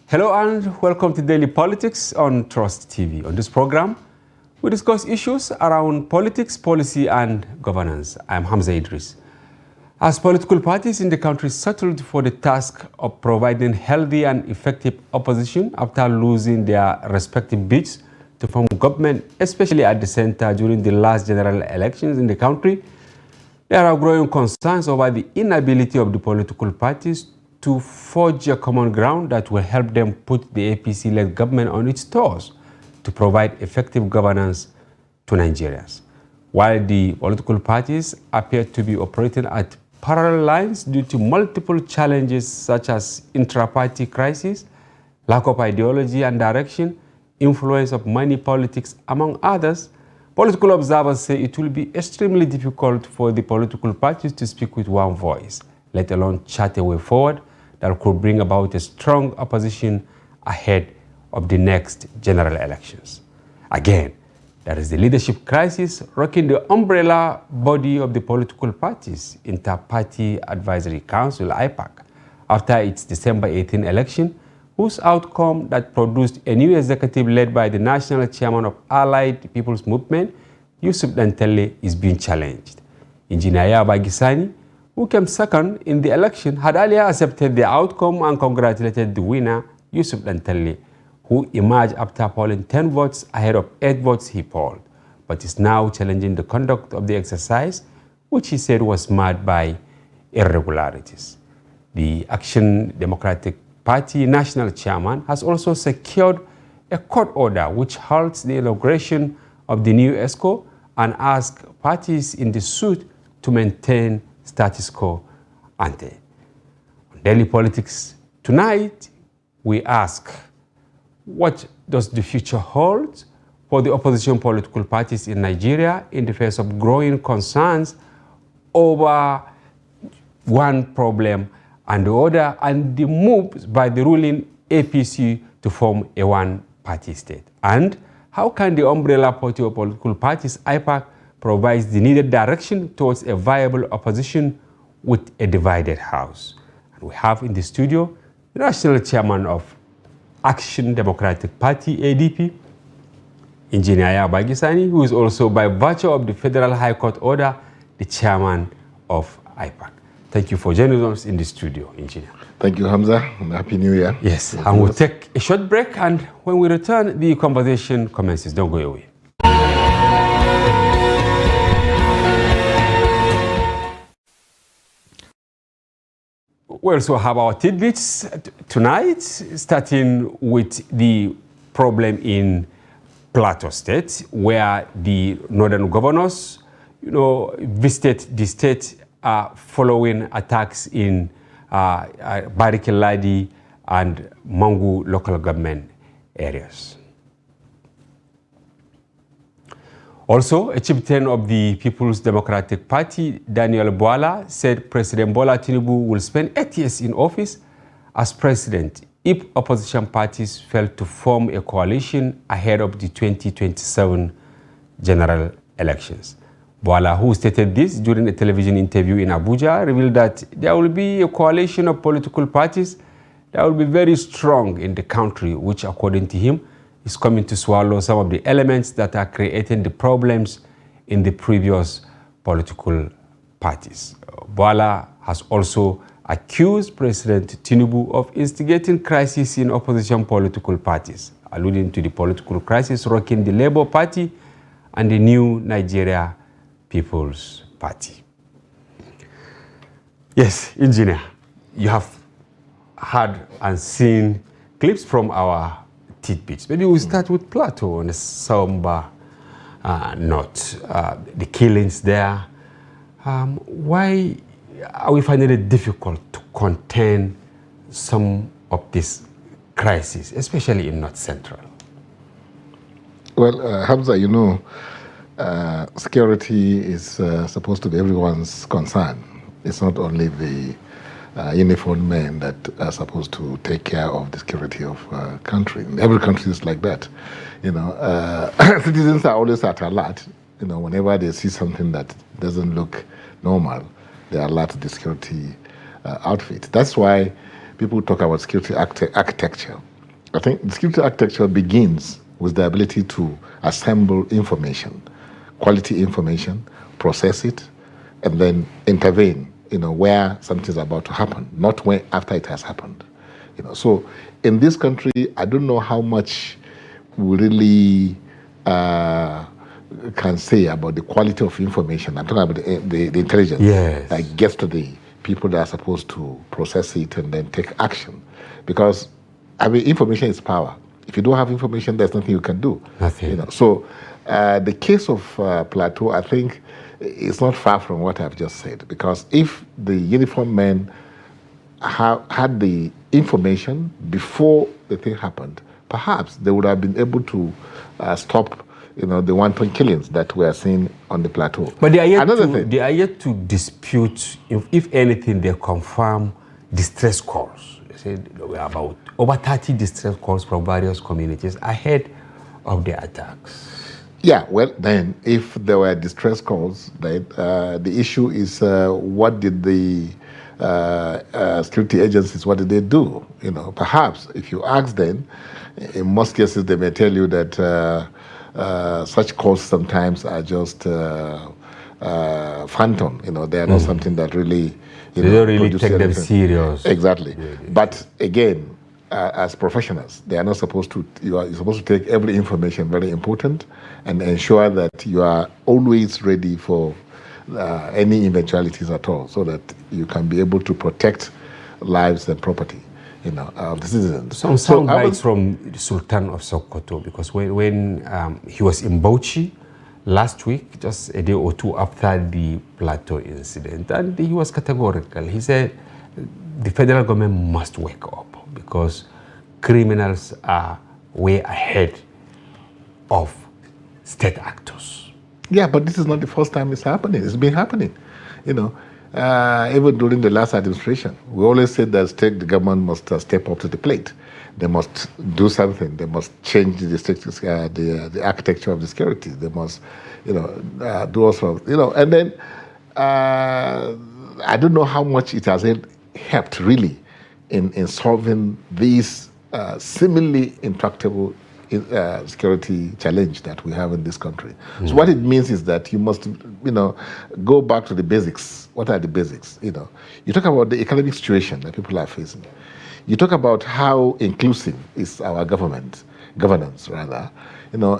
Hello and welcome to Daily Politics on Trust TV. On this program, we discuss issues around politics, policy, and governance. I'm Hamza Idris. As political parties in the country settled for the task of providing healthy and effective opposition after losing their respective bids to form government, especially at the center during the last general elections in the country, there are growing concerns over the inability of the political parties to forge a common ground that will help them put the APC-led government on its toes to provide effective governance to Nigerians. While the political parties appear to be operating at parallel lines due to multiple challenges such as intra-party crises, lack of ideology and direction, influence of money politics, among others, political observers say it will be extremely difficult for the political parties to speak with one voice, let alone chart a way forward that could bring about a strong opposition ahead of the next general elections. Again, there is the leadership crisis rocking the umbrella body of the political parties, Inter-Party Advisory Council, IPAC, after its December 18 election, whose outcome that produced a new executive led by the national chairman of Allied People's Movement, Yusuf Dantele, is being challenged. Engineer Bagisani, who came second in the election, had earlier accepted the outcome and congratulated the winner, Yusuf Dantele, who emerged after polling 10 votes ahead of 8 votes he polled, but is now challenging the conduct of the exercise, which he said was marred by irregularities. The Action Democratic Party national chairman has also secured a court order which halts the inauguration of the new ESCO and asks parties in the suit to maintain status quo ante. On Daily Politics tonight, we ask, what does the future hold for the opposition political parties in Nigeria in the face of growing concerns over one problem and the other, and the moves by the ruling APC to form a one-party state? And how can the umbrella party of political parties, IPAC, provides the needed direction towards a viable opposition with a divided house? And we have in the studio the national chairman of Action Democratic Party, ADP, Engineer Bagisani, who is also, by virtue of the Federal High Court order, the chairman of IPAC. Thank you for joining us in the studio, Engineer. Thank you, Hamza, and Happy New Year. Yes, and we'll take a short break, and when we return, the conversation commences. Don't go away. We also have our tidbits tonight, starting with the problem in Plateau State, where the northern governors, visited the state following attacks in Bariki Ladi and Mangu local government areas. Also, a chieftain of the People's Democratic Party, Daniel Bwala, said President Bola Tinubu will spend 8 years in office as president if opposition parties fail to form a coalition ahead of the 2027 general elections. Bwala, who stated this during a television interview in Abuja, revealed that there will be a coalition of political parties that will be very strong in the country, which, according to him, is coming to swallow some of the elements that are creating the problems in the previous political parties. Bwala has also accused President Tinubu of instigating crises in opposition political parties, alluding to the political crisis rocking the Labour Party and the new Nigeria People's Party. Yes, Engineer, you have heard and seen clips from our tidbits. Maybe we'll start with Plateau on a somber note. The killings there. Why are we finding it difficult to contain some of these crises, especially in North Central? Well, Hamza, security is supposed to be everyone's concern. It's not only the uniformed men that are supposed to take care of the security of country. Every country is like that. Citizens are always at alert. Whenever they see something that doesn't look normal, they alert the security outfit. That's why people talk about security architecture. I think the security architecture begins with the ability to assemble information, quality information, process it, and then intervene, where something is about to happen, not when after it has happened. So in this country, I don't know how much we really can say about the quality of information. I'm talking about the intelligence that gets to the people that are supposed to process it and then take action. Because, information is power. If you don't have information, there's nothing you can do. Nothing. So the case of Plateau, I think, is not far from what I've just said. Because if the uniformed men had the information before the thing happened, perhaps they would have been able to stop the wanton killings that we are seeing on the plateau. But they are yet to dispute, if anything, they confirm distress calls. They said about over 30 distress calls from various communities ahead of the attacks. Yeah, well, then, if there were distress calls, the issue is what did the security agencies, what did they do? Perhaps if you ask them, in most cases they may tell you that such calls sometimes are just phantom. They are not something that really, they don't really take them serious. Exactly. But again, as professionals, they are not supposed to. You're supposed to take every information very important and ensure that you are always ready for any eventualities at all, so that you can be able to protect lives and property, of the citizens. Some sound bites from the Sultan of Sokoto, because when he was in Bauchi last week, just a day or two after the Plateau incident, and he was categorical. He said the federal government must wake up because criminals are way ahead of state actors. Yeah, but this is not the first time it's happening. It's been happening, even during the last administration. We always said that the government must step up to the plate. They must do something. They must change the architecture of the security. They must, do also, and then I don't know how much it has helped really in solving these seemingly intractable security challenge that we have in this country. So what it means is that you must, go back to the basics. What are the basics? You talk about the economic situation that people are facing. You talk about how inclusive is our governance, rather.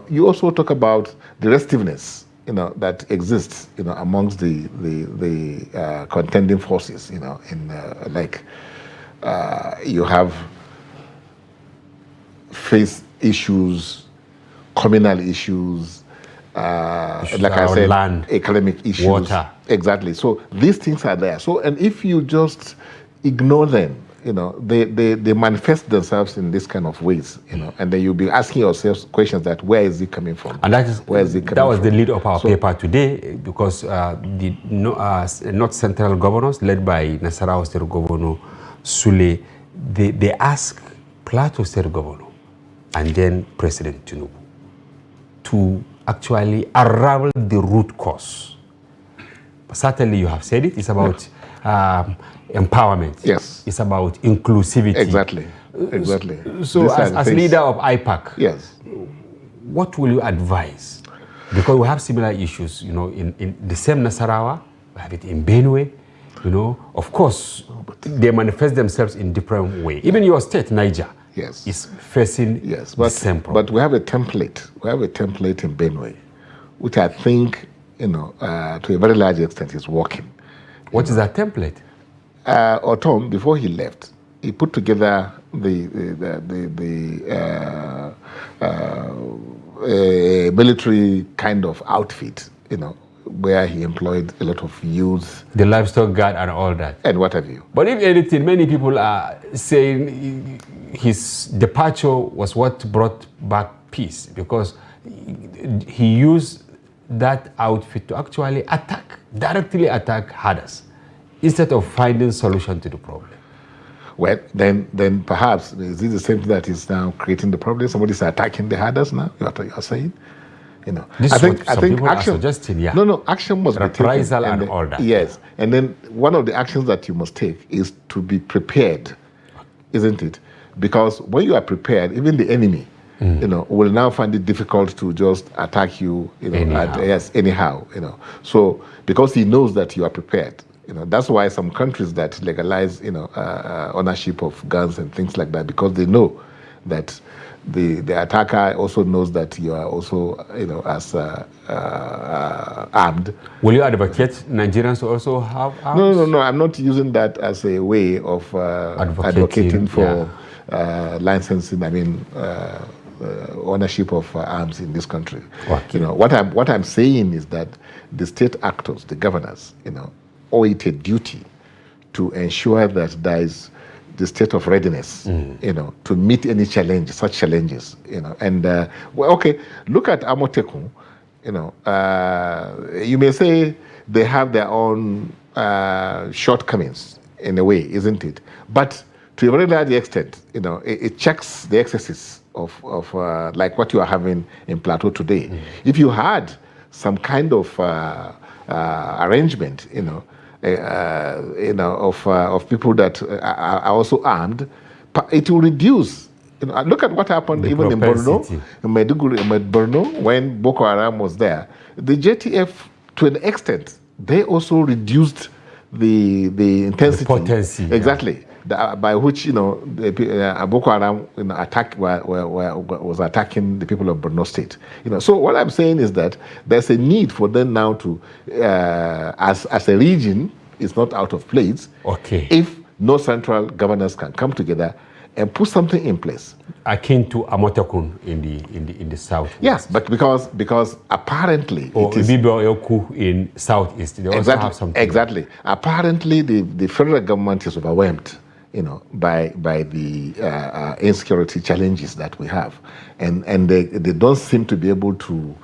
You also talk about the restiveness, that exists, amongst the contending forces, you have face issues, communal issues, like I said, land, economic issues, water. Exactly. So these things are there. So, and if you just ignore them, they manifest themselves in this kind of ways, and then you'll be asking yourself questions that where is it coming from? And that is where is it coming that was from? the lead of our paper today, because the North Central governors, led by Nasarawa State Governor Sule, they asked Plateau State Governor and then President Tinubu to actually unravel the root cause. But certainly, you have said it. It's about empowerment. Yes. It's about inclusivity. Exactly. So as leader of IPAC, yes, what will you advise? Because we have similar issues, in the same Nasarawa, we have it in Benue, of course, they manifest themselves in different ways. Even your state, Niger, is facing the same problem. But we have a template. We have a template in Benue, which I think, to a very large extent is working. What is that template? Otom, before he left, he put together the military kind of outfit, where he employed a lot of youth. The livestock guard and all that. And what have you. But if anything, many people are saying his departure was what brought back peace, because he used that outfit to actually directly attack herders, instead of finding solution to the problem. Well, then perhaps, is this the same thing that is now creating the problem? Somebody's attacking the herders now, you're saying? This I is think people action, are suggesting, No, action must be taken. Reprisal and all that. Yes, and then one of the actions that you must take is to be prepared, isn't it? because when you are prepared, even the enemy, will now find it difficult to just attack you, anyhow. So because he knows that you are prepared, that's why some countries that legalize, ownership of guns and things like that, because they know that the attacker also knows that you are also, as armed. Will you advocate Nigerians to also have arms? No. I'm not using that as a way of advocating for licensing. Ownership of arms in this country. Okay. What I'm saying is that the state actors, the governors, owe it a duty to ensure that there is the state of readiness, to meet any challenge, such challenges, And look at Amotekun. You may say they have their own shortcomings in a way, isn't it? But to a very large extent, it checks the excesses of like what you are having in Plateau today. If you had some kind of arrangement, of people that are also armed, it will reduce. Look at what happened even in Borno, in Borno, when Boko Haram was there. The JTF, to an extent, they also reduced the intensity. The potency. Exactly. By which, Boko Haram was attacking the people of Borno State. So what I'm saying is that there's a need for them now to, as a region, it's not out of place. Okay. If no central governors can come together and put something in place. Akin to Amotekun in the south. Yes, but because apparently or it is Ibibo in southeast. They also have something. Exactly. Apparently the federal government is overwhelmed, by the insecurity challenges that we have, and they don't seem to be able to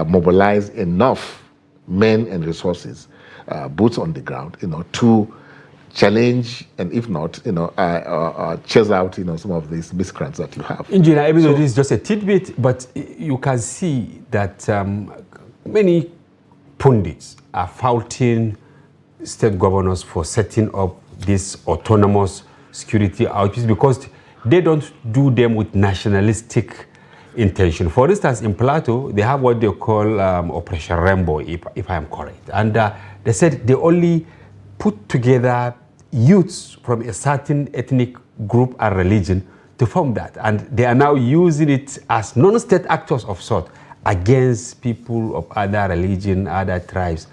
mobilize enough men and resources, boots on the ground, to challenge and, if not, chase out, some of these miscreants that you have. Engineer, even though this is just a tidbit, but you can see that many pundits are faulting state governors for setting up these autonomous security outfits because they don't do them with nationalistic intention. For instance, in Plateau, they have what they call Operation Rainbow, if I am correct. And they said they only put together youths from a certain ethnic group and religion to form that. And they are now using it as non-state actors of sort against people of other religion, other tribes,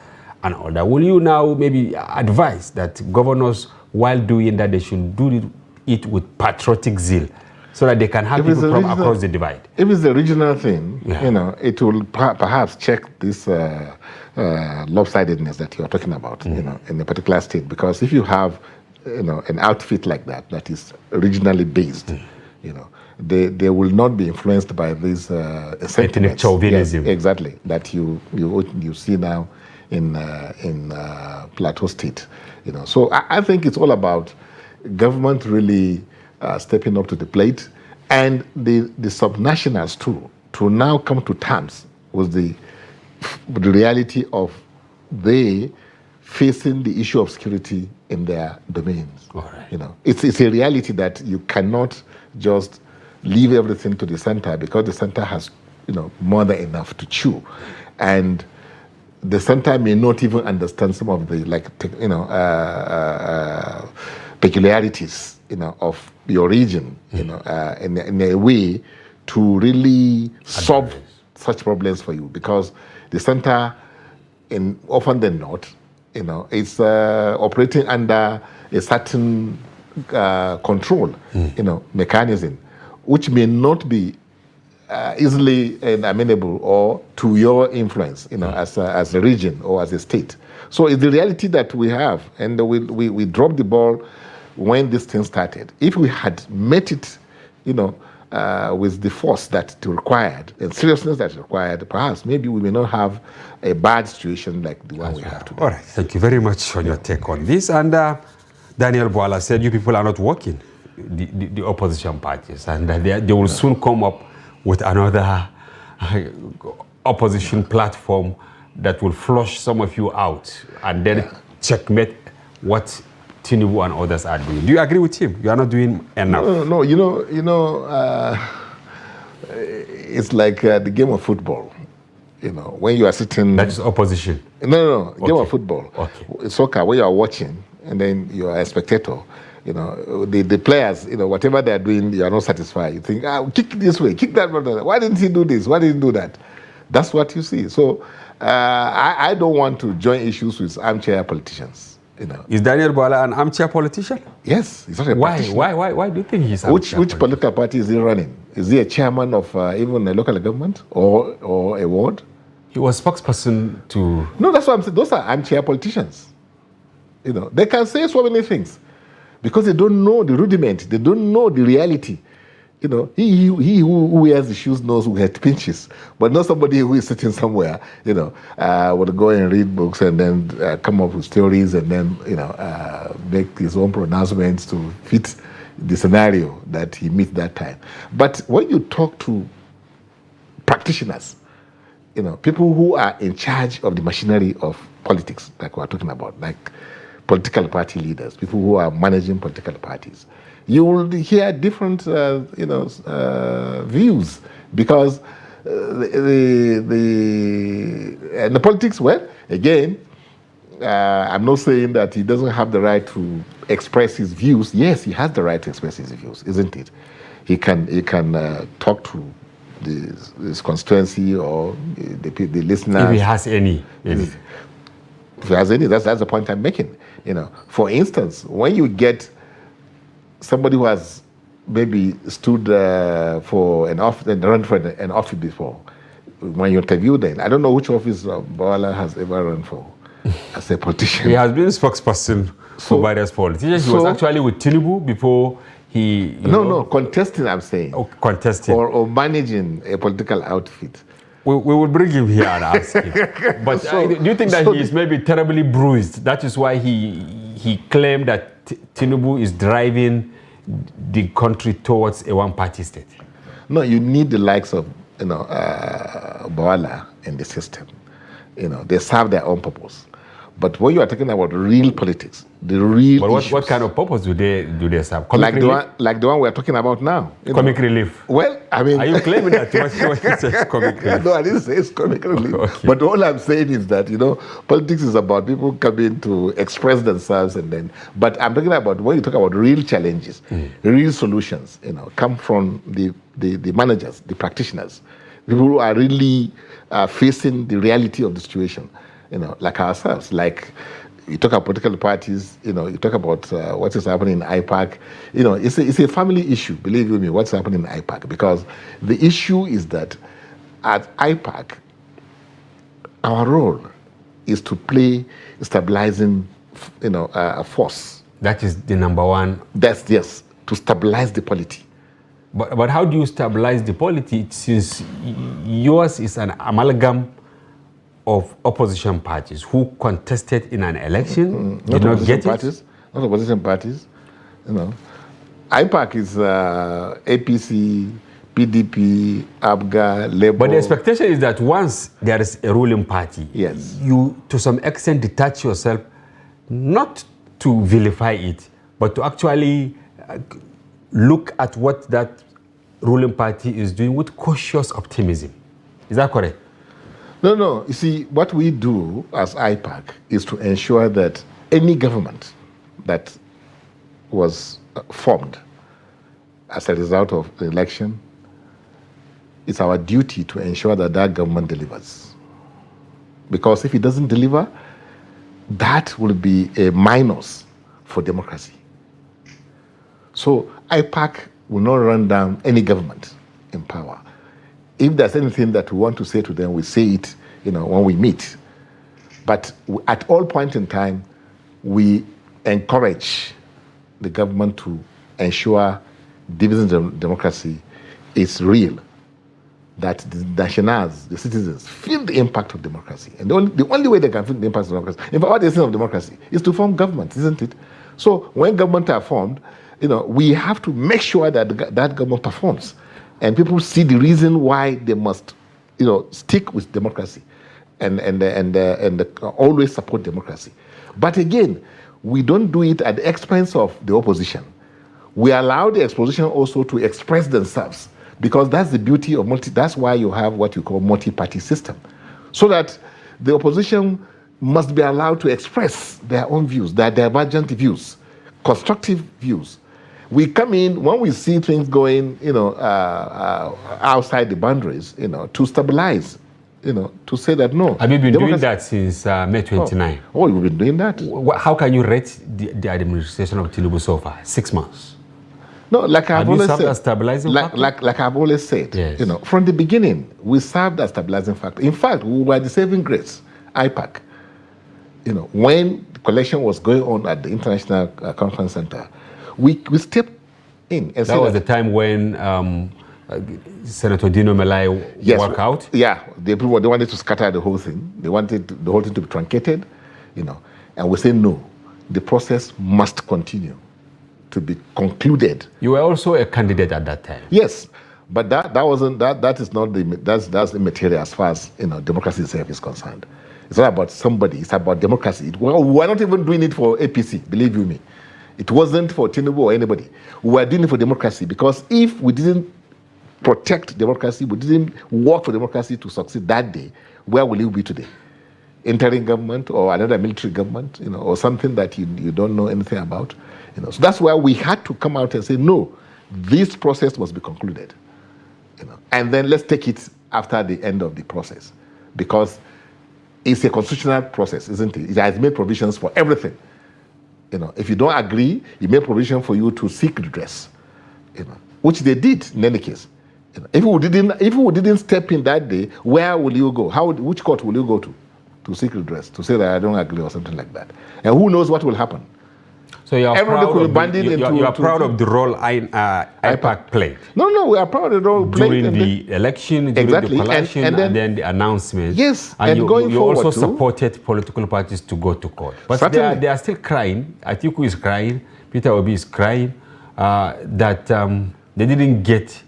and all that. Will you now maybe advise that governors, while doing that, they should do it with patriotic zeal so that they can have people from across the divide? If it's a regional thing, it will perhaps check this lopsidedness that you're talking about, in a particular state. Because if you have, an outfit like that is regionally based, they will not be influenced by this ethnic chauvinism. Yes, exactly, that you see now in Plateau State. So I think it's all about government really stepping up to the plate, and the subnationals too, to now come to terms with the reality of they facing the issue of security in their domains. All right. It's a reality that you cannot just leave everything to the center, because the center has more than enough to chew, and the center may not even understand some of the peculiarities of your region, in a way to really solve such problems for you, because the center, often than not, it's operating under a certain control, mechanism, which may not be easily amenable or to your influence, as a region or as a state. So it's the reality that we have, and we dropped the ball when this thing started. If we had met it, with the force that it required and seriousness that it required, perhaps maybe we may not have a bad situation like the one we have today. All right, thank you very much for your take on this. And Daniel Boala said you people are not working, the opposition parties, and they will soon come up with another opposition platform that will flush some of you out and then checkmate what Tinubu and others are doing. Do you agree with him? You are not doing enough. No. It's like the game of football. When you are sitting. That is opposition. No. Game of football. Okay. Soccer, where you are watching, and then you are a spectator. The players, whatever they are doing, you are not satisfied. You think, kick this way, kick that way. Why didn't he do this? Why didn't he do that? That's what you see. So I don't want to join issues with armchair politicians. Is Daniel Bwala an armchair politician? Yes, he's not a politician. Why do you think he's Which political party is he running? Is he a chairman of even a local government or a ward? He was spokesperson to. No, that's what I'm saying. Those are armchair politicians. They can say so many things because they don't know the rudiment. They don't know the reality. He who wears the shoes knows who has pinches, but not somebody who is sitting somewhere, would go and read books and then come up with stories and then, make his own pronouncements to fit the scenario that he meets that time. But when you talk to practitioners, people who are in charge of the machinery of politics, like we're talking about, like political party leaders, people who are managing political parties, you will hear different, views because the politics. Well, again, I'm not saying that he doesn't have the right to express his views. Yes, he has the right to express his views, isn't it? He can talk to his constituency or the listeners. If he has any. If he has any, that's the point I'm making. For instance, when you get somebody who has maybe stood for an office and run for an office before, when you interview them, I don't know which office Bwala has ever run for as a politician. He has been spokesperson for various politicians. He was actually with Tinubu before he. No, contesting, I'm saying. Oh, contesting. Or managing a political outfit. We will bring him here and ask him. But do you think that he is maybe terribly bruised? That is why he claimed that Tinubu is driving the country towards a one-party state. No, you need the likes of Bwala in the system. They serve their own purpose. But when you are talking about real politics, the real issues, what kind of purpose do they serve? Like the one we are talking about now. Comic relief. Well, I mean, are you claiming that what you say comic relief? No, I didn't say it's comic relief. Okay. But all I'm saying is that politics is about people coming to express themselves, and then. But I'm talking about when you talk about real challenges, real solutions. Come from the managers, the practitioners, people who are really facing the reality of the situation. Like ourselves, like you talk about political parties, you talk about what is happening in IPAC. It's a family issue, believe you me, what's happening in IPAC. Because the issue is that at IPAC, our role is to play stabilizing, a force. That is the number one. That's, yes, to stabilize the polity. But how do you stabilize the polity since yours is an amalgam of opposition parties who contested in an election, did not get it? Not opposition parties. IPAC is APC, PDP, ABGA, Labour. But the expectation is that once there is a ruling party, yes, you to some extent detach yourself, not to vilify it, but to actually look at what that ruling party is doing with cautious optimism. Is that correct? No. You see, what we do as IPAC is to ensure that any government that was formed as a result of the election, it's our duty to ensure that that government delivers. Because if it doesn't deliver, that will be a minus for democracy. So IPAC will not run down any government in power. If there's anything that we want to say to them, we say it, when we meet. But at all points in time, we encourage the government to ensure dividends of democracy is real. That the nationals, the citizens, feel the impact of democracy. And the only way they can feel the impact of democracy, in fact, what the essence of democracy is to form governments, isn't it? So when governments are formed, we have to make sure that that government performs. And people see the reason why they must, stick with democracy and always support democracy. But again, we don't do it at the expense of the opposition. We allow the opposition also to express themselves, because that's the beauty of that's why you have what you call multi-party system, so that the opposition must be allowed to express their own views, their divergent views, constructive views. We come in when we see things going, outside the boundaries, to stabilize, to say that no. Have you been doing that since May 29? Oh, you've been doing that. How can you rate the administration of Tinubu so far? 6 months. No, like I've always said, as stabilizing factor? Like I've always said, yes. From the beginning, we served as stabilizing factor. In fact, we were the saving grace, IPAC. When the collection was going on at the International Conference Center, we stepped in. And that was the time when Senator Dino Melai walked out? Yeah, they wanted to scatter the whole thing. They wanted the whole thing to be truncated, and we said no, the process must continue to be concluded. You were also a candidate at that time. Yes, but that wasn't that is not that's immaterial as far as democracy itself is concerned. It's not about somebody, it's about democracy. We're not even doing it for APC, believe you me. It wasn't for Tinubu or anybody. We were doing it for democracy, because if we didn't protect democracy, we didn't work for democracy to succeed that day, where will you be today? Interim government or another military government, or something that you don't know anything about. So that's why we had to come out and say, no, this process must be concluded. And then let's take it after the end of the process, because it's a constitutional process, isn't it? It has made provisions for everything. If you don't agree, it made provision for you to seek redress, which they did in any case. If we didn't step in that day, where will you go? Which court will you go to seek redress, to say that I don't agree or something like that? And who knows what will happen? So you are proud of the role IPAC played? No, we are proud of the role played. During the election, during the collection, and then the announcement. Yes, and you also too. supported political parties to go to court. But they are still crying. Atiku is crying, Peter Obi is crying, that they didn't get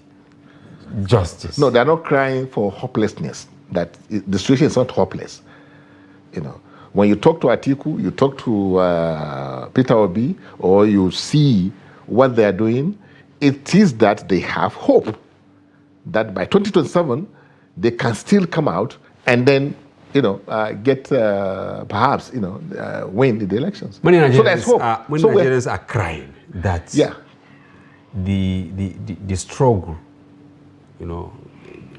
justice. No, they're not crying for hopelessness. That the situation is not hopeless. When you talk to Atiku, you talk to Peter Obi, or you see what they are doing, it is that they have hope that by 2027 they can still come out and then get perhaps win the elections. Many Nigerians, so there's hope. Nigerians are crying that the struggle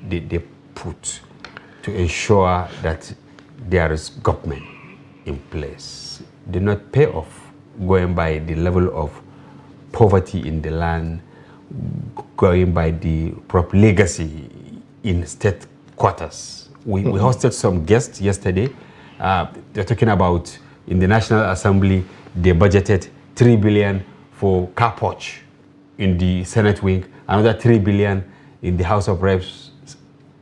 they put to ensure that there is government in place did not pay off, going by the level of poverty in the land, going by the prop legacy in state quarters. We hosted some guests yesterday. They're talking about, in the National Assembly, they budgeted 3 billion for car porch in the Senate wing, another 3 billion in the House of Reps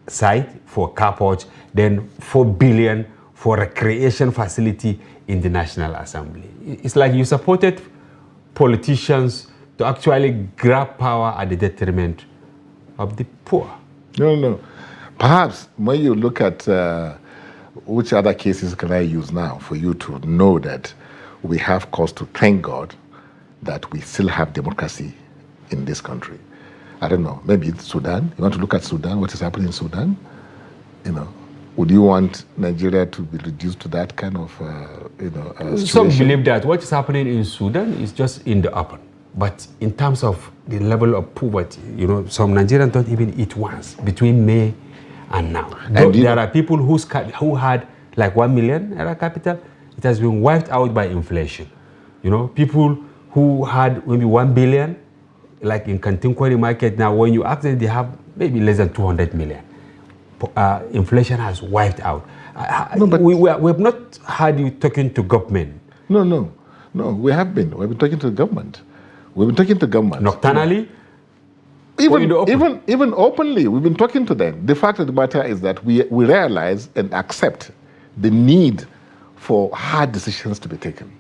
side for car porch, then 4 billion for recreation facility in the National Assembly. It's like you supported politicians to actually grab power at the detriment of the poor. No. Perhaps when you look at which other cases can I use now for you to know that we have cause to thank God that we still have democracy in this country. I don't know, maybe it's Sudan. You want to look at Sudan, what is happening in Sudan? Would you want Nigeria to be reduced to that kind of situation? Some believe that what is happening in Sudan is just in the open. But in terms of the level of poverty, some Nigerians don't even eat once between May and now. And there are people who had like 1 million naira capital. It has been wiped out by inflation. People who had maybe 1 billion, like in Kantinkwari market now, when you ask them, they have maybe less than 200 million. Inflation has wiped out. We have not had you talking to government. No, we have been. We've been talking to the government. We've been talking to government. Nocturnally? Even openly, we've been talking to them. The fact of the matter is that we realize and accept the need for hard decisions to be taken.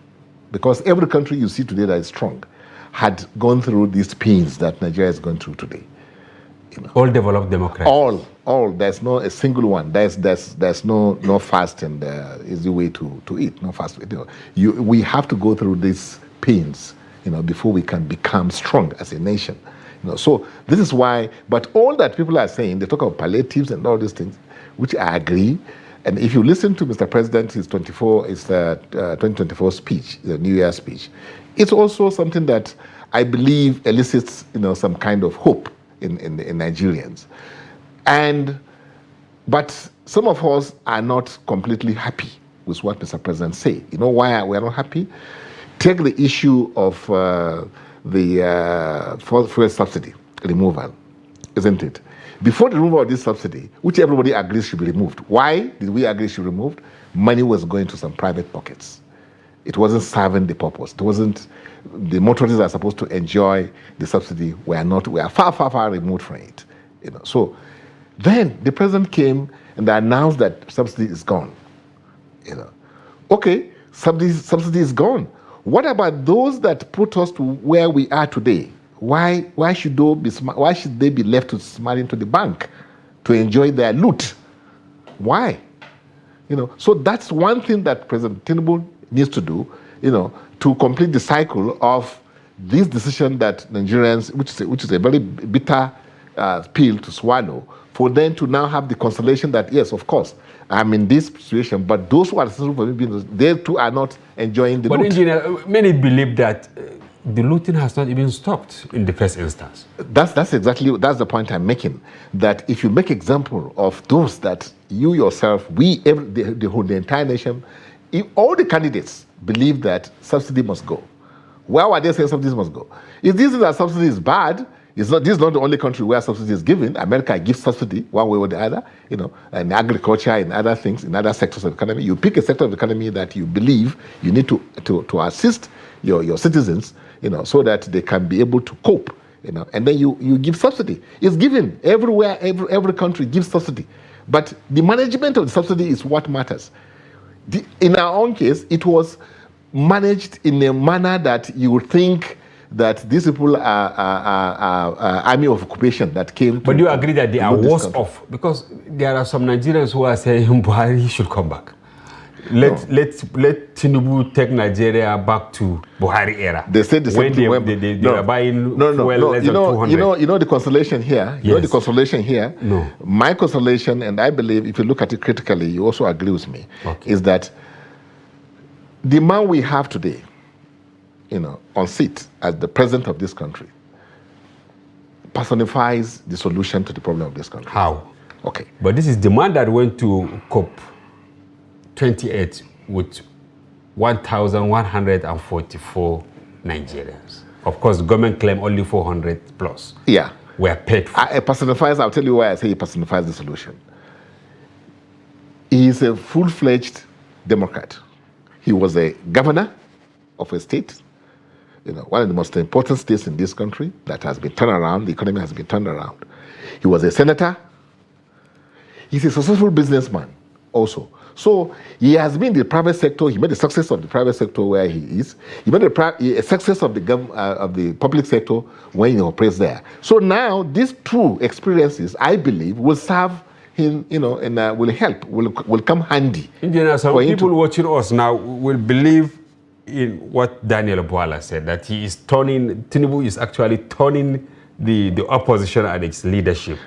Because every country you see today that is strong had gone through these pains that Nigeria is going through today. All developed democracies. All. There's no a single one. There's no fast and easy way to eat. No fast way. We have to go through these pains, before we can become strong as a nation. So this is why. But all that people are saying, they talk about palliatives and all these things, which I agree. And if you listen to Mr. President, his 2024 speech, the New Year speech, it's also something that I believe elicits, some kind of hope in Nigerians. But some of us are not completely happy with what Mr. President said. You know why we are not happy? Take the issue of the fuel subsidy removal, isn't it? Before the removal of this subsidy, which everybody agrees should be removed. Why did we agree it should be removed? Money was going to some private pockets. It wasn't serving the purpose. It wasn't, the motorists that are supposed to enjoy the subsidy we are far, far, far removed from it. So then the president came and announced that subsidy is gone. Okay, subsidy is gone. What about those that put us to where we are today? Why should they be left to smile into the bank to enjoy their loot? Why? So that's one thing that President Tinubu needs to do, to complete the cycle of this decision that Nigerians, which is a very bitter pill to swallow, for them to now have the consolation that, yes, of course, I'm in this situation, but those who are responsible for me, they too are not enjoying the loot. But engineer, many believe that the looting has not even stopped in the first instance. That's the point I'm making. That if you make example of those that you yourself, the entire nation, if all the candidates believe that subsidy must go, where are they saying subsidy must go? If this is that subsidy is bad, this is not the only country where subsidy is given. America gives subsidy one way or the other, in agriculture, in other things, in other sectors of the economy. You pick a sector of the economy that you believe you need to assist your citizens, so that they can be able to cope, and then you give subsidy. It's given everywhere, every country gives subsidy. But the management of the subsidy is what matters. In our own case, it was managed in a manner that you would think that these people are army of occupation that came. But do you agree that they are worse off? Because there are some Nigerians who are saying Buhari should come back. Let Tinubu take Nigeria back to Buhari era. They said the same thing. They are buying less than 200. You know the consolation here? You know the consolation here? No. My consolation, and I believe if you look at it critically, you also agree with me, is that the man we have today, on seat as the president of this country, personifies the solution to the problem of this country. How? Okay. But this is the man that went to COP28 with 1,144 Nigerians. Of course, the government claimed only 400 plus. Yeah. Were paid for. I'll tell you why I say he personifies the solution. He is a full-fledged Democrat. He was a governor of a state, one of the most important states in this country that has been turned around. The economy has been turned around. He was a senator. He's a successful businessman also. So he has been in the private sector. He made the success of the private sector where he is. He made a success of the public sector when he operates there. So now these two experiences, I believe, will serve him, and will help, will come handy. Engineer, some people watching us now will believe in what Daniel Bwala said, that Tinubu is actually turning the opposition and its leadership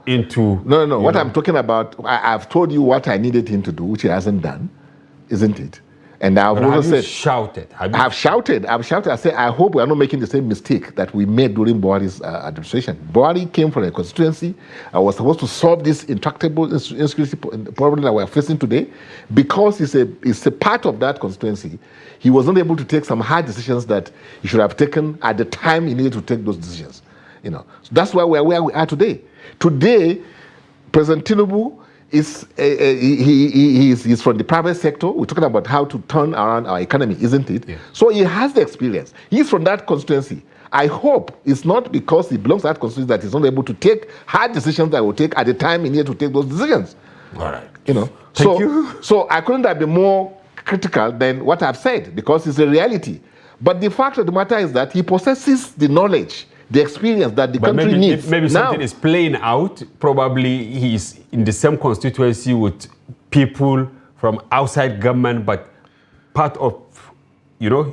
into... No. What I'm talking about, I've told you what I needed him to do, which he hasn't done, isn't it? And I've also said... I've shouted. I said, I hope we are not making the same mistake that we made during Buhari's administration. Buhari came from a constituency. I was supposed to solve this intractable insecurity problem that we're facing today. Because it's a part of that constituency, he was not able to take some hard decisions that he should have taken at the time he needed to take those decisions. So that's why we're where we are today. Today, President Tinubu is he's from the private sector. We're talking about how to turn around our economy, isn't it? Yeah. So he has the experience. He's from that constituency. I hope it's not because he belongs to that constituency that he's not able to take hard decisions that he will take at the time he needed to take those decisions. All right. Thank you. So I couldn't have been more critical than what I've said because it's a reality. But the fact of the matter is that he possesses the knowledge, the experience that the but country needs. Maybe now, something is playing out. Probably he's in the same constituency with people from outside government, but part of,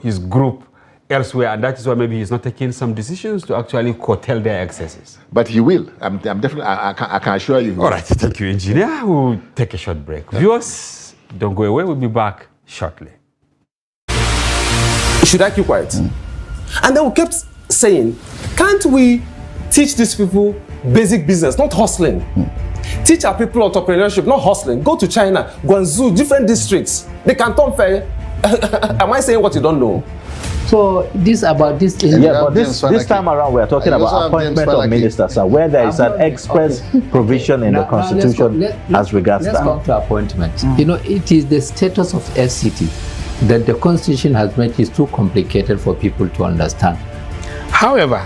his group elsewhere, and that is why maybe he's not taking some decisions to actually curtail their excesses. But he will. I'm definitely. I can assure you. All right, thank you, engineer. We'll take a short break. Viewers, don't go away. We'll be back shortly. Should I keep quiet? And then we kept saying, can't we teach these people basic business, not hustling? Teach our people entrepreneurship, not hustling. Go to China, Guangzhou, different districts. They can turn fair. Am I saying what you don't know? So this about this. Yeah, but this time around we are talking about appointment of ministers, where there is an express provision in the constitution as regards that. Let's come to appointment. It is the status of FCT that the constitution has made is too complicated for people to understand. However,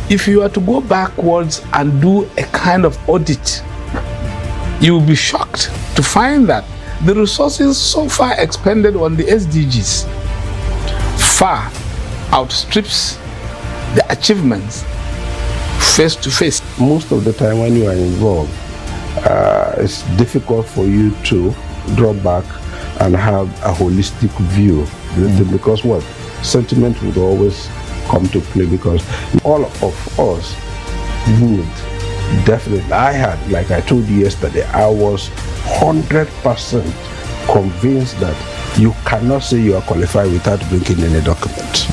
if you are to go backwards and do a kind of audit, you will be shocked to find that the resources so far expended on the SDGs far outstrips the achievements face to face. Most of the time when you are involved, it's difficult for you to draw back and have a holistic view, because what? Sentiment would always come to play, because all of us would definitely, I had, like I told you yesterday, I was 100% convinced that you cannot say you are qualified without bringing any document.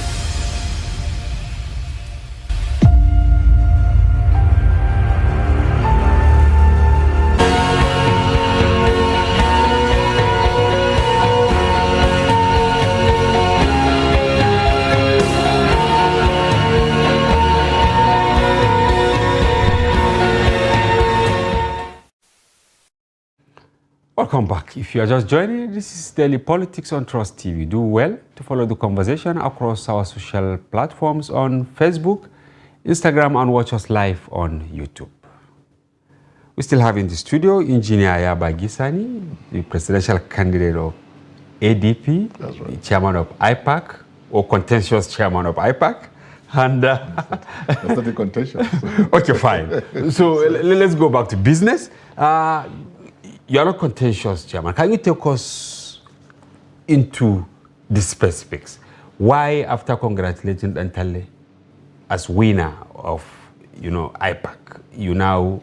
Welcome back. If you are just joining, this is Daily Politics on Trust TV. Do well to follow the conversation across our social platforms on Facebook, Instagram, and watch us live on YouTube. We still have in the studio Engineer Yaba Gisani, the presidential candidate of ADP, That's right. the chairman of IPAC, or contentious chairman of IPAC. And That's not a contentious. okay, fine. So let's go back to business. You are not contentious, Chairman. Can you take us into the specifics? Why, after congratulating Dantale as winner of, IPAC, you now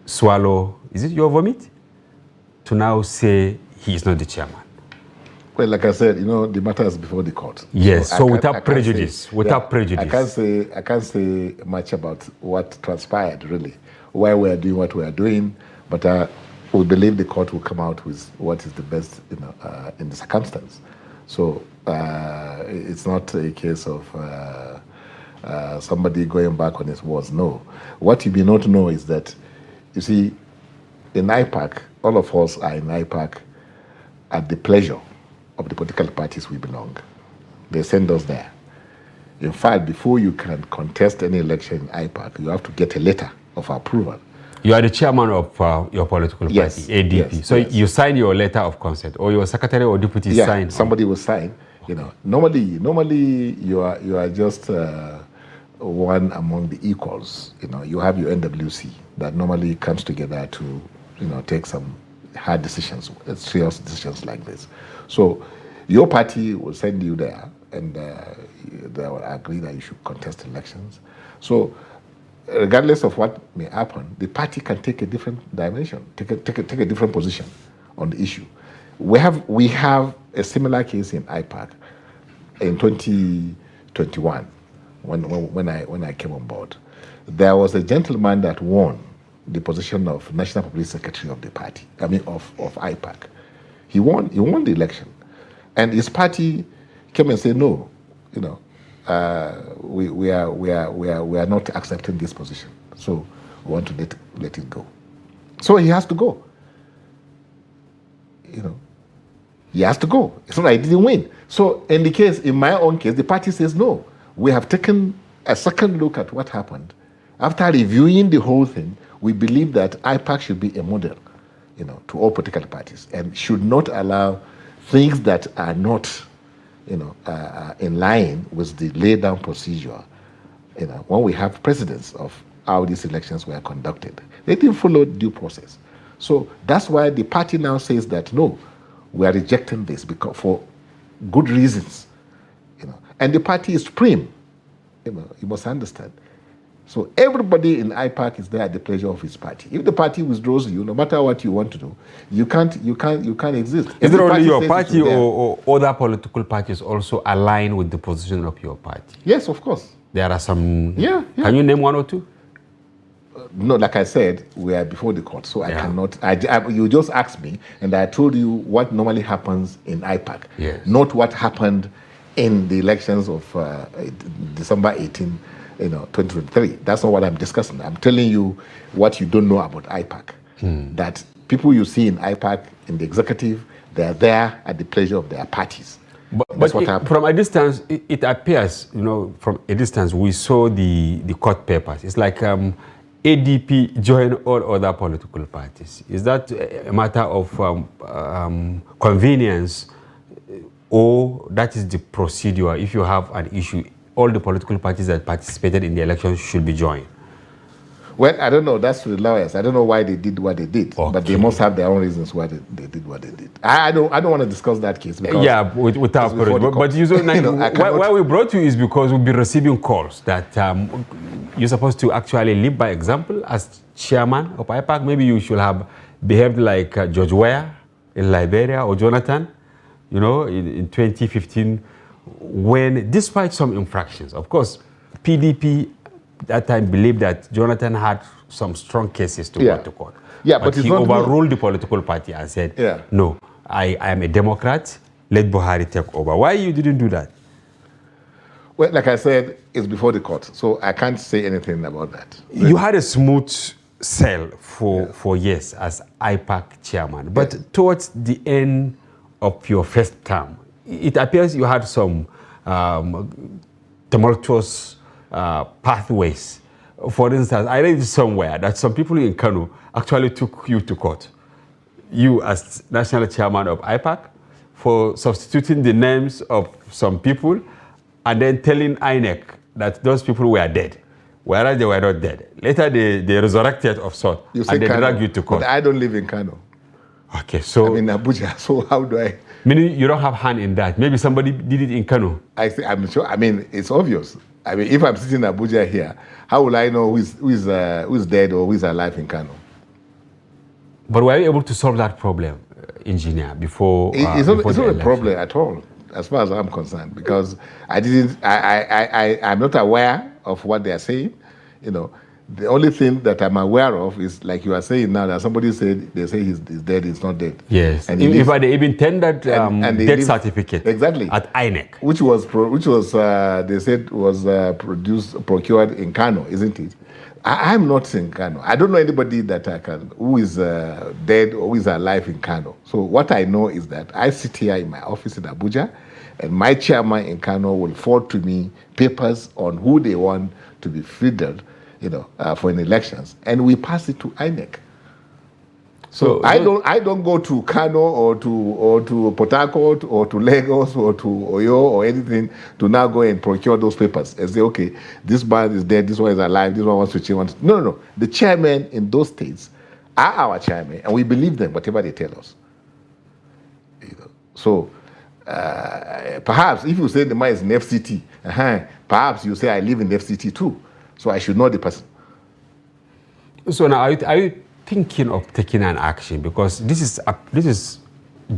swallow, is it your vomit? To now say he is not the chairman? Well, like I said, the matter is before the court. Yes, so I without prejudice, I can't say much about what transpired, really, why we are doing what we are doing, but we believe the court will come out with what is the best, in the circumstance. So it's not a case of somebody going back on his words. No. What you may not know is that, you see, in IPAC, all of us are in IPAC at the pleasure of the political parties we belong. They send us there. In fact, before you can contest any election in IPAC, you have to get a letter of approval. You are the chairman of your political party, ADP. Yes, so yes. you sign your letter of consent, or your secretary or deputy sign? Somebody will sign. Normally you are just one among the equals. You have your NWC that normally comes together to take some hard decisions, serious decisions like this. So your party will send you there, and they will agree that you should contest elections. So regardless of what may happen, the party can take a different dimension, take a different position on the issue. We have a similar case in IPAC in 2021 when I came on board. There was a gentleman that won the position of National Public Secretary of the party. Of IPAC. He won the election, and his party came and said no, we are not accepting this position. So we want to let it go. So he has to go. He has to go. It's not that he didn't win. So in my own case, the party says no. We have taken a second look at what happened. After reviewing the whole thing, we believe that IPAC should be a model, to all political parties, and should not allow things that are not in line with the laid down procedure when we have precedents of how these elections were conducted. They didn't follow due process. So that's why the party now says that, no, we are rejecting this because for good reasons. And the party is supreme. You must understand. So everybody in IPAC is there at the pleasure of his party. If the party withdraws you, no matter what you want to do, you can't exist. Is it only your party or other political parties also align with the position of your party? Yes, of course. There are some. Yeah. Can you name one or two? No, like I said, we are before the court, so I cannot. You just asked me, and I told you what normally happens in IPAC, not what happened in the elections of December 18. 2023. That's not what I'm discussing. I'm telling you what you don't know about IPAC. That people you see in IPAC, in the executive, they're there at the pleasure of their parties. But from a distance, it appears, from a distance, we saw the court papers. It's like ADP joined all other political parties. Is that a matter of convenience, or that is the procedure? If you have an issue, all the political parties that participated in the elections should be joined? Well, I don't know. That's to the lawyers. I don't know why they did what they did, but they must have their own reasons why they did what they did. I don't want to discuss that case. Because without but why we brought you is because we'll be receiving calls that you're supposed to actually live by example as chairman of IPAC. Maybe you should have behaved like George Weah in Liberia or Jonathan, in 2015. When, despite some infractions, of course, PDP that time believed that Jonathan had some strong cases to go to court. But he overruled the political party and said, no, I am a Democrat, let Buhari take over. Why you didn't do that? Well, like I said, it's before the court, so I can't say anything about that. You had a smooth sail for years as IPAC chairman, but towards the end of your first term, it appears you had some tumultuous pathways. For instance, I read somewhere that some people in Kano actually took you to court, you as national chairman of IPAC, for substituting the names of some people and then telling INEC that those people were dead, whereas they were not dead. Later, they resurrected of sort and they dragged you to court. But I don't live in Kano. Okay, so I'm in Abuja, so how do I? Meaning you don't have hand in that. Maybe somebody did it in Kano. I'm sure. I mean, it's obvious. I mean, if I'm sitting in Abuja here, how will I know who's dead or who's alive in Kano? But were you able to solve that problem, engineer, before? It's not a problem at all, as far as I'm concerned, because I'm not aware of what they are saying. The only thing that I'm aware of is, like you are saying now, that somebody said, they say he's dead, he's not dead. Yes, and if they even tendered death certificate at INEC. Which was they said was procured in Kano, isn't it? I'm not in Kano. I don't know anybody who is dead or who is alive in Kano. So what I know is that I sit here in my office in Abuja, and my chairman in Kano will forward to me papers on who they want to be fielded, for an elections, and we pass it to INEC. So I don't go to Kano or to Port Harcourt or to Lagos or to Oyo or anything to now go and procure those papers and say, okay, this man is dead, this one is alive, this one wants to change. No. The chairmen in those states are our chairmen, and we believe them, whatever they tell us. So perhaps if you say the man is in FCT, perhaps you say I live in FCT too. So I should know the person. So now, are you thinking of taking an action? Because this is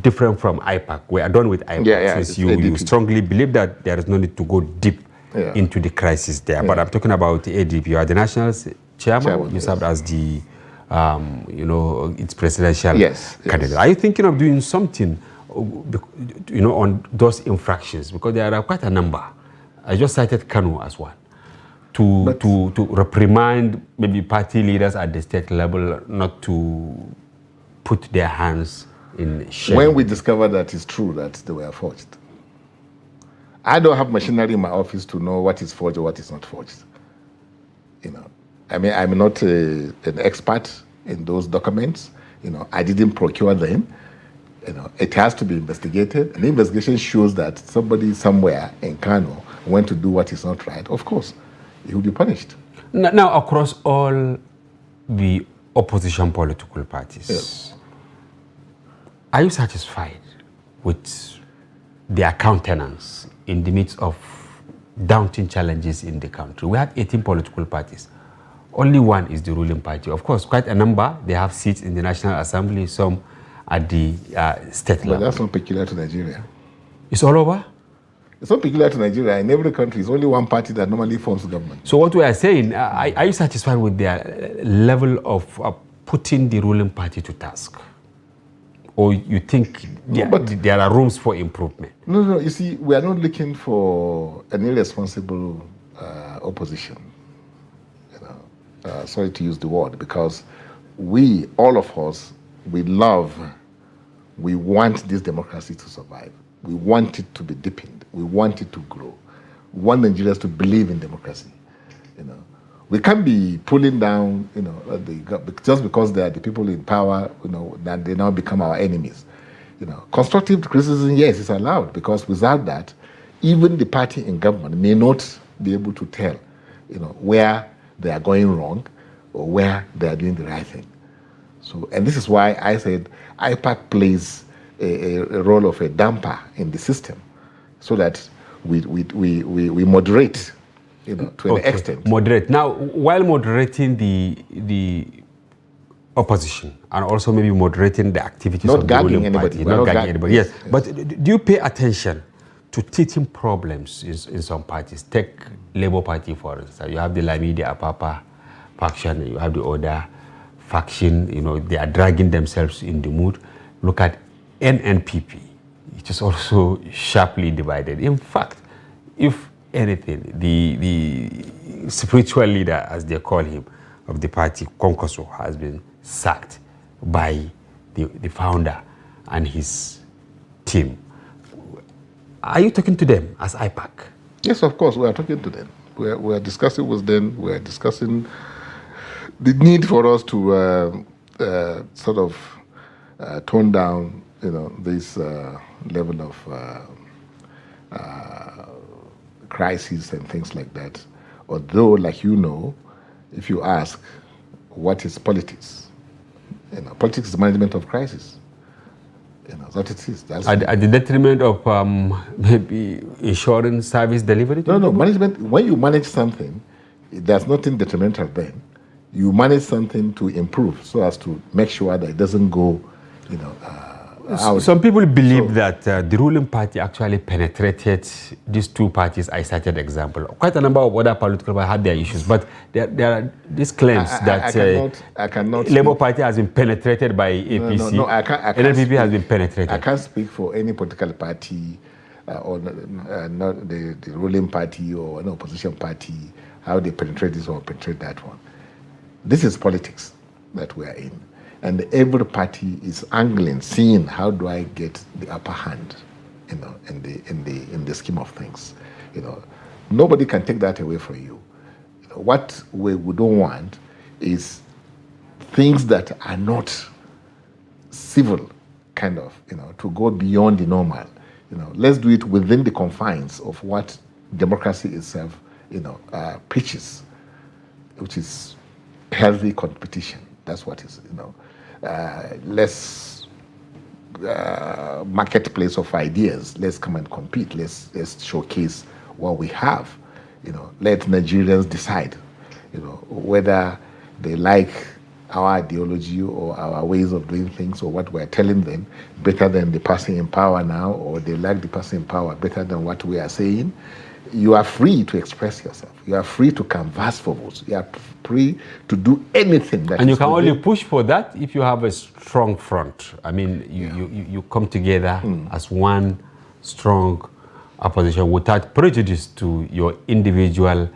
different from IPAC. We are done with IPAC since you strongly believe that there is no need to go deep into the crisis there. But I'm talking about the ADP. You are the national chairman. You served as the, its presidential candidate. Are you thinking of doing something, on those infractions? Because there are quite a number. I just cited Kano as one. To reprimand maybe party leaders at the state level not to put their hands in shame. When we discover that it's true that they were forged. I don't have machinery in my office to know what is forged or what is not forged. I mean, I'm not an expert in those documents. I didn't procure them. It has to be investigated. And the investigation shows that somebody somewhere in Kano went to do what is not right. Of course. he will be punished. Now, across all the opposition political parties, Yes. are you satisfied with their countenance in the midst of daunting challenges in the country? We have 18 political parties. Only one is the ruling party. Of course, quite a number. They have seats in the National Assembly, some at the state level. But that's not peculiar to Nigeria. It's all over? It's not peculiar to Nigeria. In every country, it's only one party that normally forms the government. So what we are saying, are you satisfied with their level of putting the ruling party to task? Or you think there are rooms for improvement? No. You see, we are not looking for an irresponsible opposition. Sorry to use the word, because we, all of us, we want this democracy to survive. We want it to be deepened. We want it to grow. We want Nigerians to believe in democracy. We can't be pulling down, just because they are the people in power, that they now become our enemies. Constructive criticism, yes, is allowed, because without that, even the party in government may not be able to tell, where they are going wrong or where they are doing the right thing. So, and this is why I said IPAC plays a role of a damper in the system, so that we moderate, to an extent. Moderate. Now, while moderating the opposition and also maybe moderating the activities of the ruling party, not gagging anybody. Yes, but do you pay attention to teething problems in some parties? Take Labour Party, for instance. You have the Lamidi Apapa faction, you have the other faction, they are dragging themselves in the mood. Look at NNPP. It is also sharply divided. In fact, if anything, the spiritual leader, as they call him, of the party, Konkoso, has been sacked by the founder and his team. Are you talking to them as IPAC? Yes, of course, we are talking to them. We are discussing with them. We are discussing the need for us to sort of tone down, this level of crises and things like that. Although, like if you ask, what is politics? Politics is management of crisis. That's what it is. At the detriment of maybe insurance service delivery? No. Management, when you manage something, there's nothing detrimental then. You manage something to improve so as to make sure that it doesn't go, out. Some people believe that the ruling party actually penetrated these two parties. I cited example. Quite a number of other political parties had their issues, but there are these claims that I cannot Labour Party has been penetrated by APC. No, I can't NPP has been penetrated. I can't speak for any political party or not the ruling party or an opposition party, how they penetrate this or penetrate that one. This is politics that we are in. And every party is angling, seeing how do I get the upper hand, in the scheme of things. Nobody can take that away from you. What we don't want is things that are not civil, kind of, to go beyond the normal. Let's do it within the confines of what democracy itself, preaches, which is healthy competition. That's what is, less marketplace of ideas. Let's come and compete. Let's showcase what we have. Let Nigerians decide, whether they like our ideology or our ways of doing things or what we're telling them better than the person in power now, or they like the person in power better than what we are saying. You are free to express yourself. You are free to canvass for votes. You are free to do anything that. And you can only push for that if you have a strong front. I mean, you come together as one strong opposition without prejudice to your individual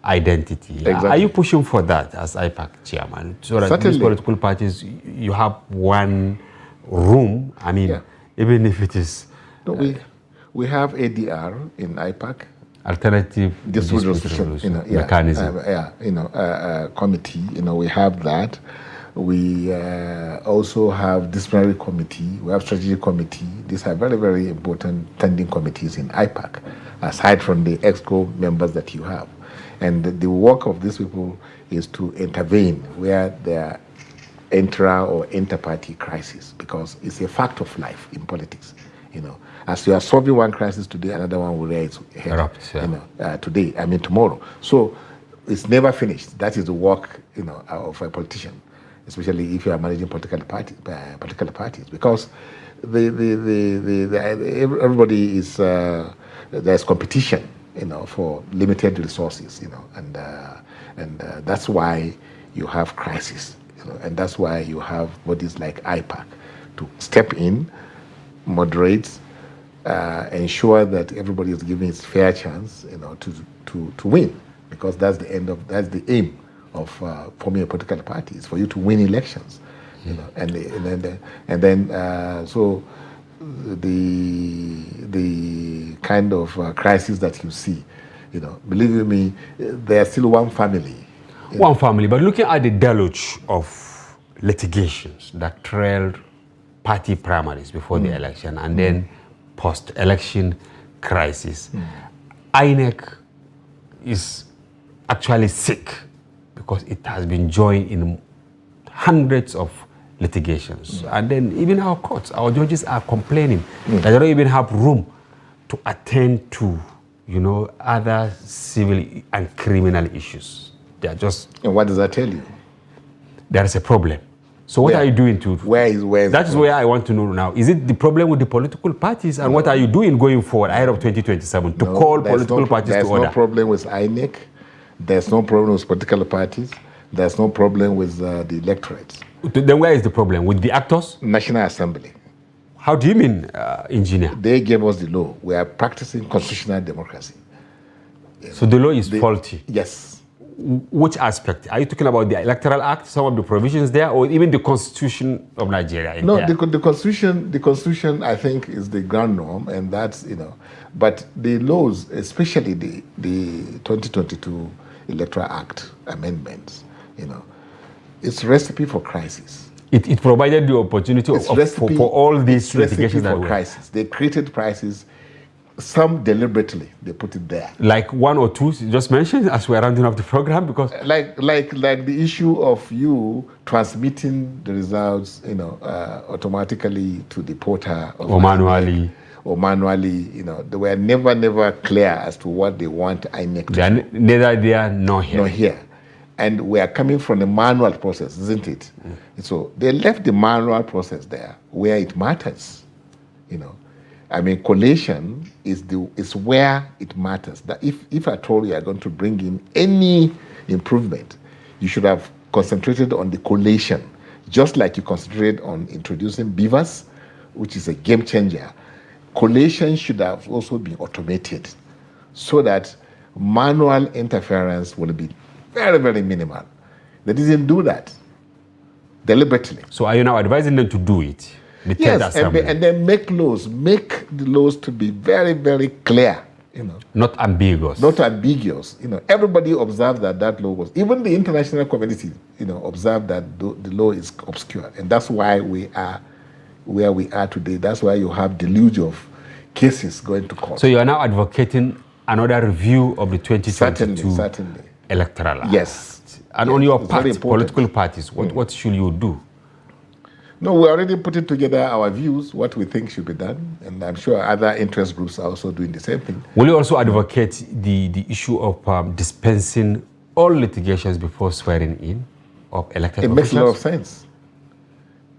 identity. Exactly. Are you pushing for that as IPAC chairman? So that these political parties, you have one room. I mean, even if it is. No, we have ADR in IPAC. Alternative dispute resolution mechanism. Committee. We have that. We also have disciplinary committee. We have strategic committee. These are very, very important standing committees in IPAC, aside from the EXCO members that you have. And the work of these people is to intervene where there are intra or inter-party crises, because it's a fact of life in politics. As you are solving one crisis today, another one will raise its head. Today, tomorrow. So it's never finished. That is the work, of a politician, especially if you are managing political parties, because everybody is there's competition, for limited resources, and that's why you have crisis, and that's why you have bodies like IPAC to step in, moderate, ensure that everybody is given its fair chance, to win, because that's the aim of forming a political party, is for you to win elections, and then so the kind of crisis that you see, believe you me, there's still one family. One family, but looking at the deluge of litigations that trailed party primaries before the election and then post-election crisis, INEC is actually sick because it has been joined in hundreds of litigations. And then even our courts, our judges are complaining that they don't even have room to attend to, other civil and criminal issues. They are just... And what does that tell you? There is a problem. So what are you doing to... Where is that is where I want to know now. Is it the problem with the political parties, and what are you doing going forward ahead of 2027 to call political parties to order? There's no problem with INEC. There's no problem with political parties. There's no problem with the electorates. Then where is the problem? With the actors? National Assembly. How do you mean, engineer? They gave us the law. We are practicing constitutional democracy. So the law is faulty? Yes. Which aspect? Are you talking about the Electoral Act, some of the provisions there, or even the Constitution of Nigeria? The Constitution, I think, is the ground norm, and that's, but the laws, especially the 2022 Electoral Act amendments, it's recipe for crisis. It provided the opportunity for all these litigations that were crisis. They created crisis. Some deliberately they put it there. Like one or two you just mentioned as we're rounding up the program, because like the issue of you transmitting the results, automatically to the portal or manually. They were never clear as to what they want INEC to do. Neither there nor here. Nor here. And we are coming from the manual process, isn't it? So they left the manual process there where it matters. Collation is where it matters. That if at all you are going to bring in any improvement, you should have concentrated on the collation, just like you concentrated on introducing beavers, which is a game changer. Collation should have also been automated so that manual interference will be very, very minimal. They didn't do that deliberately. So are you now advising them to do it? Yes, and then make the laws to be very, very clear, Not ambiguous. Not ambiguous. Everybody observed that law was, even the international community, observed that the law is obscure. And that's why we are where we are today. That's why you have deluge of cases going to court. So you are now advocating another review of the 2022 certainly. Electoral Act. Yes. And on your part, political parties, what should you do? No, we already putting together our views, what we think should be done, and I'm sure other interest groups are also doing the same thing. Will you also advocate the issue of dispensing all litigations before swearing in of elected officials? It makes a lot of sense.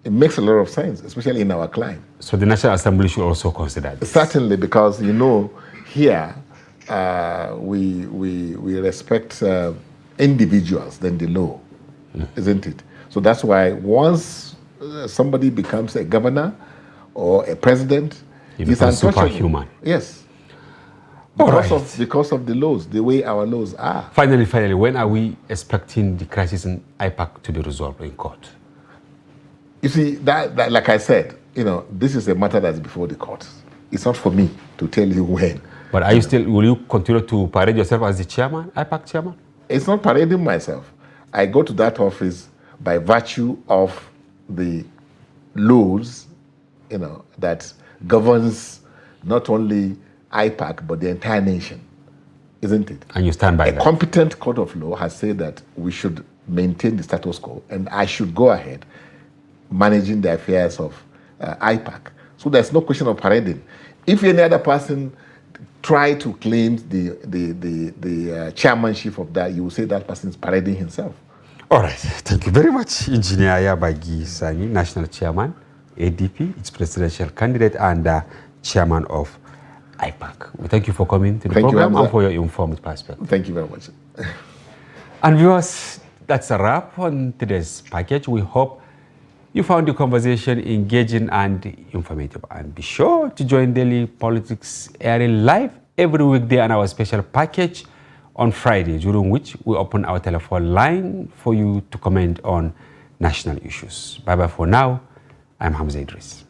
It makes a lot of sense, especially in our climate. So the National Assembly should also consider this? Certainly, because, here we respect individuals than the law, isn't it? So that's why once somebody becomes a governor or a president, he's superhuman. Yes. Because of the laws, the way our laws are. Finally, when are we expecting the crisis in IPAC to be resolved in court? You see, that like I said, this is a matter that's before the court. It's not for me to tell you when. But will you continue to parade yourself as the chairman, IPAC chairman? It's not parading myself. I go to that office by virtue of the laws, that governs not only IPAC but the entire nation. isn't it? And you stand by that? A competent court of law has said that we should maintain the status quo, and I should go ahead managing the affairs of IPAC. So there's no question of parading. If any other person try to claim the chairmanship of that, you will say that person is parading himself. All right. Thank you very much, Engineer Yabagi Sani, National Chairman, ADP, its presidential candidate, and Chairman of IPAC. We thank you for coming to the program and for your informed perspective. Thank you very much. And viewers, that's a wrap on today's package. We hope you found the conversation engaging and informative. And be sure to join Daily Politics airing live every weekday on our special package on Friday, during which we open our telephone line for you to comment on national issues. Bye-bye for now. I'm Hamza Idris.